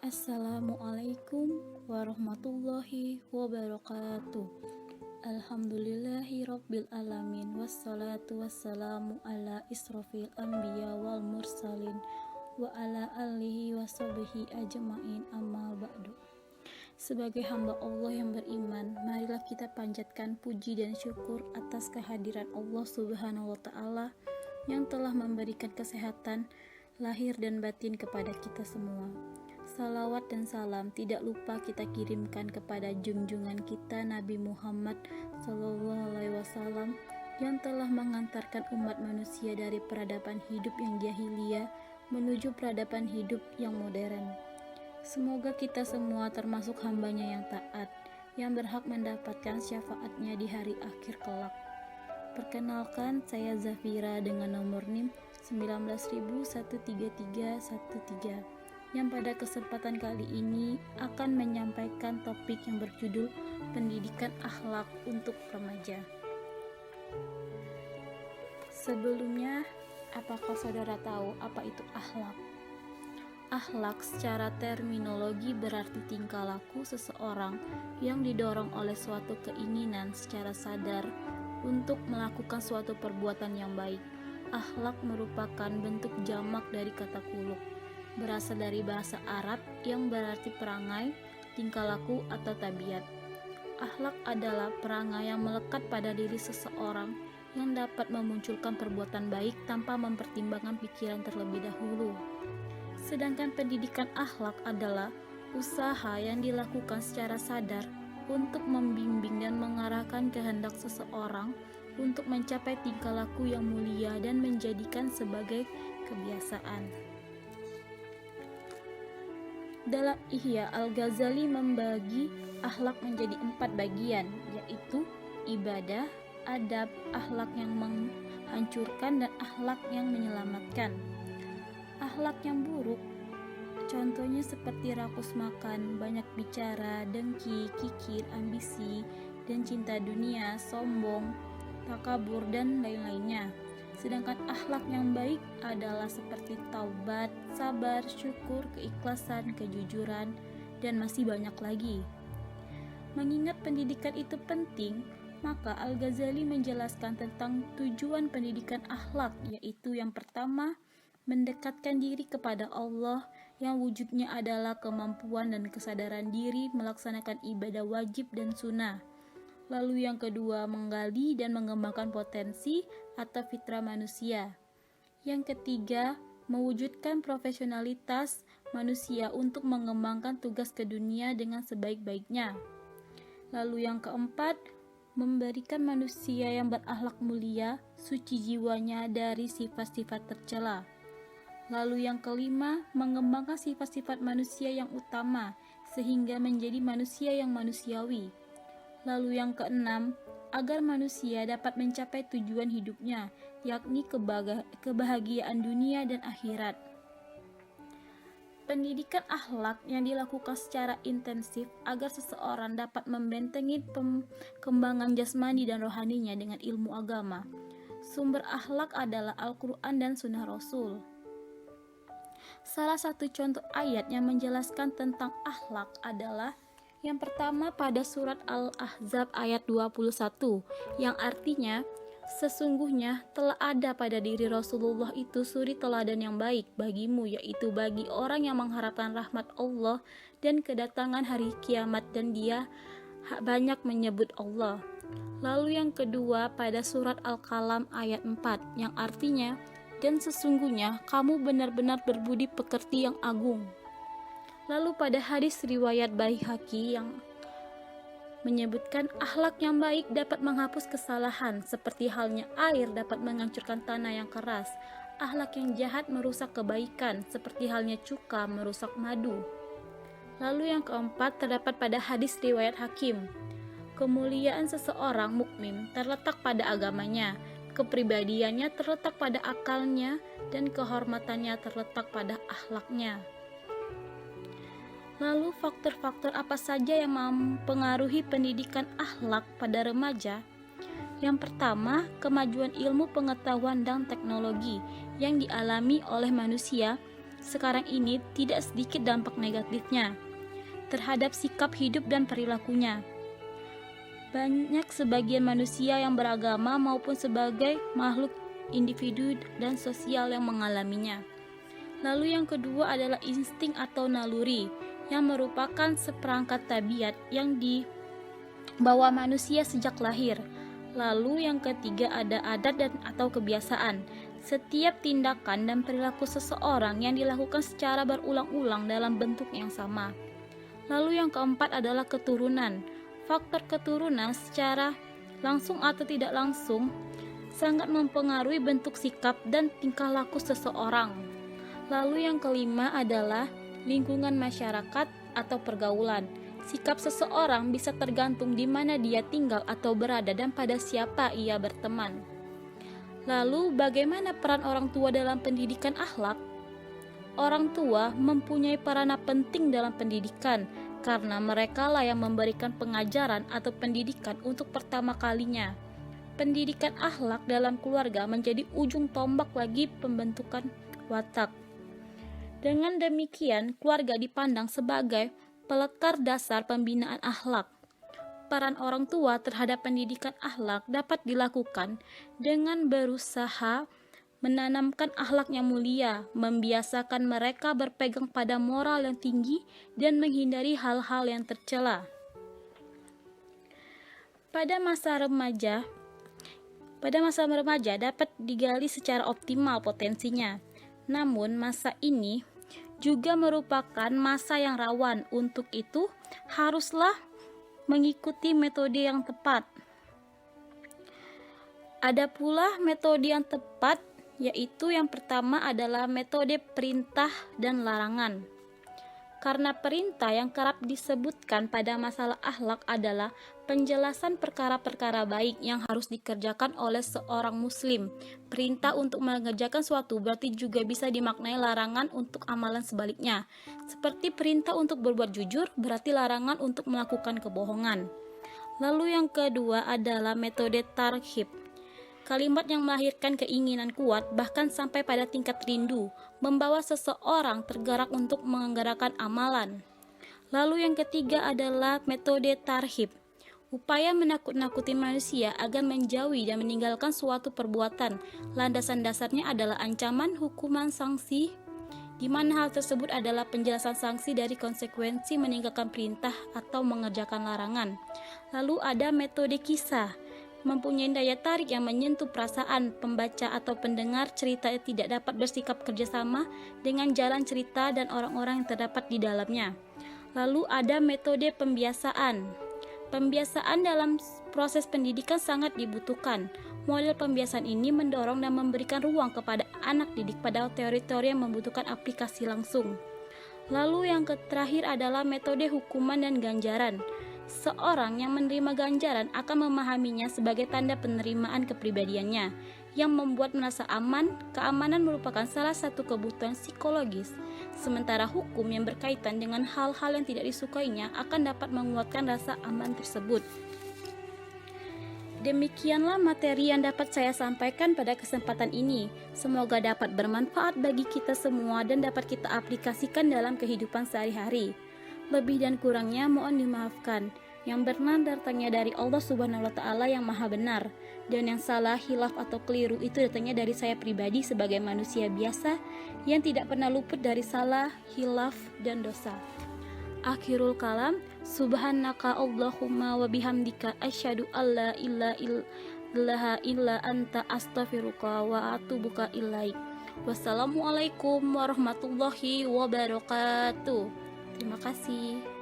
Assalamualaikum warahmatullahi wabarakatuh. Alhamdulillahi rabbil alamin. Wassalatu wassalamu ala israfil anbiya wal mursalin wa ala alihi wa sahbihi ajma'in, amma ba'du. Sebagai hamba Allah yang beriman, marilah kita panjatkan puji dan syukur atas kehadiran Allah Subhanahu wa Ta'ala yang telah memberikan kesehatan lahir dan batin kepada kita semua. Salawat dan salam tidak lupa kita kirimkan kepada junjungan kita Nabi Muhammad SAW yang telah mengantarkan umat manusia dari peradaban hidup yang jahiliyah menuju peradaban hidup yang modern. Semoga kita semua termasuk hambanya yang taat, yang berhak mendapatkan syafaatnya di hari akhir kelak. Perkenalkan, saya Zafira dengan nomor NIM 1913313 yang pada kesempatan kali ini akan menyampaikan topik yang berjudul pendidikan akhlak untuk remaja. Sebelumnya, apakah saudara tahu apa itu akhlak? Akhlak secara terminologi berarti tingkah laku seseorang yang didorong oleh suatu keinginan secara sadar untuk melakukan suatu perbuatan yang baik. Akhlak merupakan bentuk jamak dari kata khuluq, berasal dari bahasa Arab yang berarti perangai, tingkah laku, atau tabiat. Akhlak adalah perangai yang melekat pada diri seseorang yang dapat memunculkan perbuatan baik tanpa mempertimbangkan pikiran terlebih dahulu. Sedangkan pendidikan akhlak adalah usaha yang dilakukan secara sadar untuk membimbing dan mengarahkan kehendak seseorang untuk mencapai tingkah laku yang mulia dan menjadikan sebagai kebiasaan. Dalam Ihya, Al-Ghazali membagi akhlak menjadi 4 bagian, yaitu ibadah, adab, akhlak yang menghancurkan, dan akhlak yang menyelamatkan. Akhlak yang buruk contohnya seperti rakus makan, banyak bicara, dengki, kikir, ambisi, dan cinta dunia, sombong, takabur, dan lain-lainnya. Sedangkan akhlak yang baik adalah seperti taubat, sabar, syukur, keikhlasan, kejujuran, dan masih banyak lagi. Mengingat pendidikan itu penting, maka Al-Ghazali menjelaskan tentang tujuan pendidikan akhlak, yaitu yang pertama, mendekatkan diri kepada Allah yang wujudnya adalah kemampuan dan kesadaran diri melaksanakan ibadah wajib dan sunnah. Lalu yang kedua, menggali dan mengembangkan potensi atau fitrah manusia. Yang ketiga, mewujudkan profesionalitas manusia untuk mengembangkan tugas ke dunia dengan sebaik-baiknya. Lalu yang keempat, memberikan manusia yang berakhlak mulia, suci jiwanya dari sifat-sifat tercela. Lalu yang kelima, mengembangkan sifat-sifat manusia yang utama, sehingga menjadi manusia yang manusiawi. Lalu yang keenam, agar manusia dapat mencapai tujuan hidupnya, yakni kebahagiaan dunia dan akhirat. Pendidikan akhlak yang dilakukan secara intensif agar seseorang dapat membentengi perkembangan jasmani dan rohaninya dengan ilmu agama. Sumber akhlak adalah Al-Quran dan Sunnah Rasul. Salah satu contoh ayat yang menjelaskan tentang akhlak adalah yang pertama pada surat Al-Ahzab ayat 21, yang artinya, sesungguhnya telah ada pada diri Rasulullah itu suri teladan yang baik bagimu, yaitu bagi orang yang mengharapkan rahmat Allah dan kedatangan hari kiamat, dan dia banyak menyebut Allah. Lalu yang kedua pada surat Al-Qalam ayat 4, yang artinya, dan sesungguhnya kamu benar-benar berbudi pekerti yang agung. Lalu pada hadis riwayat Baihaqi yang menyebutkan akhlak yang baik dapat menghapus kesalahan, seperti halnya air dapat menghancurkan tanah yang keras. Akhlak yang jahat merusak kebaikan, seperti halnya cuka merusak madu. Lalu yang keempat terdapat pada hadis riwayat Hakim. Kemuliaan seseorang mukmin terletak pada agamanya, kepribadiannya terletak pada akalnya, dan kehormatannya terletak pada akhlaknya. Lalu faktor-faktor apa saja yang mempengaruhi pendidikan akhlak pada remaja? Yang pertama, kemajuan ilmu pengetahuan dan teknologi yang dialami oleh manusia sekarang ini tidak sedikit dampak negatifnya terhadap sikap hidup dan perilakunya. Banyak sebagian manusia yang beragama maupun sebagai makhluk individu dan sosial yang mengalaminya. Lalu yang kedua adalah insting atau naluri, yang merupakan seperangkat tabiat yang dibawa manusia sejak lahir. Lalu yang ketiga ada adat dan atau kebiasaan. Setiap tindakan dan perilaku seseorang yang dilakukan secara berulang-ulang dalam bentuk yang sama. Lalu yang keempat adalah keturunan. Faktor keturunan secara langsung atau tidak langsung sangat mempengaruhi bentuk sikap dan tingkah laku seseorang. Lalu yang kelima adalah lingkungan masyarakat atau pergaulan. Sikap seseorang bisa tergantung di mana dia tinggal atau berada dan pada siapa ia berteman. Lalu bagaimana peran orang tua dalam pendidikan akhlak? Orang tua mempunyai peranan penting dalam pendidikan karena merekalah yang memberikan pengajaran atau pendidikan untuk pertama kalinya. Pendidikan akhlak dalam keluarga menjadi ujung tombak bagi pembentukan watak. Dengan demikian, keluarga dipandang sebagai pelekar dasar pembinaan akhlak. Peran orang tua terhadap pendidikan akhlak dapat dilakukan dengan berusaha menanamkan akhlak yang mulia, membiasakan mereka berpegang pada moral yang tinggi, dan menghindari hal-hal yang tercela. Pada masa remaja dapat digali secara optimal potensinya. Namun, masa ini juga merupakan masa yang rawan. Untuk itu, haruslah mengikuti metode yang tepat. Ada pula metode yang tepat, yaitu yang pertama adalah metode perintah dan larangan. Karena perintah yang kerap disebutkan pada masalah akhlak adalah penjelasan perkara-perkara baik yang harus dikerjakan oleh seorang muslim. Perintah untuk mengerjakan suatu berarti juga bisa dimaknai larangan untuk amalan sebaliknya. Seperti perintah untuk berbuat jujur berarti larangan untuk melakukan kebohongan. Lalu yang kedua adalah metode targhib. Kalimat yang melahirkan keinginan kuat bahkan sampai pada tingkat rindu, membawa seseorang tergerak untuk menggerakkan amalan. Lalu yang ketiga adalah metode tarhib. Upaya menakut-nakuti manusia agar menjauhi dan meninggalkan suatu perbuatan. Landasan dasarnya adalah ancaman, hukuman, sanksi, di mana hal tersebut adalah penjelasan sanksi dari konsekuensi meninggalkan perintah atau mengerjakan larangan. Lalu ada metode kisah. Mempunyai daya tarik yang menyentuh perasaan pembaca atau pendengar. Cerita tidak dapat bersikap kerjasama dengan jalan cerita dan orang-orang yang terdapat di dalamnya. Lalu ada metode pembiasaan. Pembiasaan dalam proses pendidikan sangat dibutuhkan. Model pembiasaan ini mendorong dan memberikan ruang kepada anak didik pada teori-teori yang membutuhkan aplikasi langsung. Lalu yang terakhir adalah metode hukuman dan ganjaran. Seorang yang menerima ganjaran akan memahaminya sebagai tanda penerimaan kepribadiannya, yang membuat merasa aman. Keamanan merupakan salah satu kebutuhan psikologis, sementara hukum yang berkaitan dengan hal-hal yang tidak disukainya akan dapat menguatkan rasa aman tersebut. Demikianlah materi yang dapat saya sampaikan pada kesempatan ini. Semoga dapat bermanfaat bagi kita semua dan dapat kita aplikasikan dalam kehidupan sehari-hari. Lebih dan kurangnya mohon dimaafkan. Yang benar datangnya dari Allah Subhanahu wa Ta'ala yang Maha Benar, dan yang salah, hilaf atau keliru itu datangnya dari saya pribadi sebagai manusia biasa yang tidak pernah luput dari salah, hilaf, dan dosa. Akhirul kalam, subhanaka Allahumma wa bihamdika asyhadu alla ilaha illa anta astaghfiruka wa atubu ilaik. Wassalamualaikum warahmatullahi wabarakatuh. Terima kasih.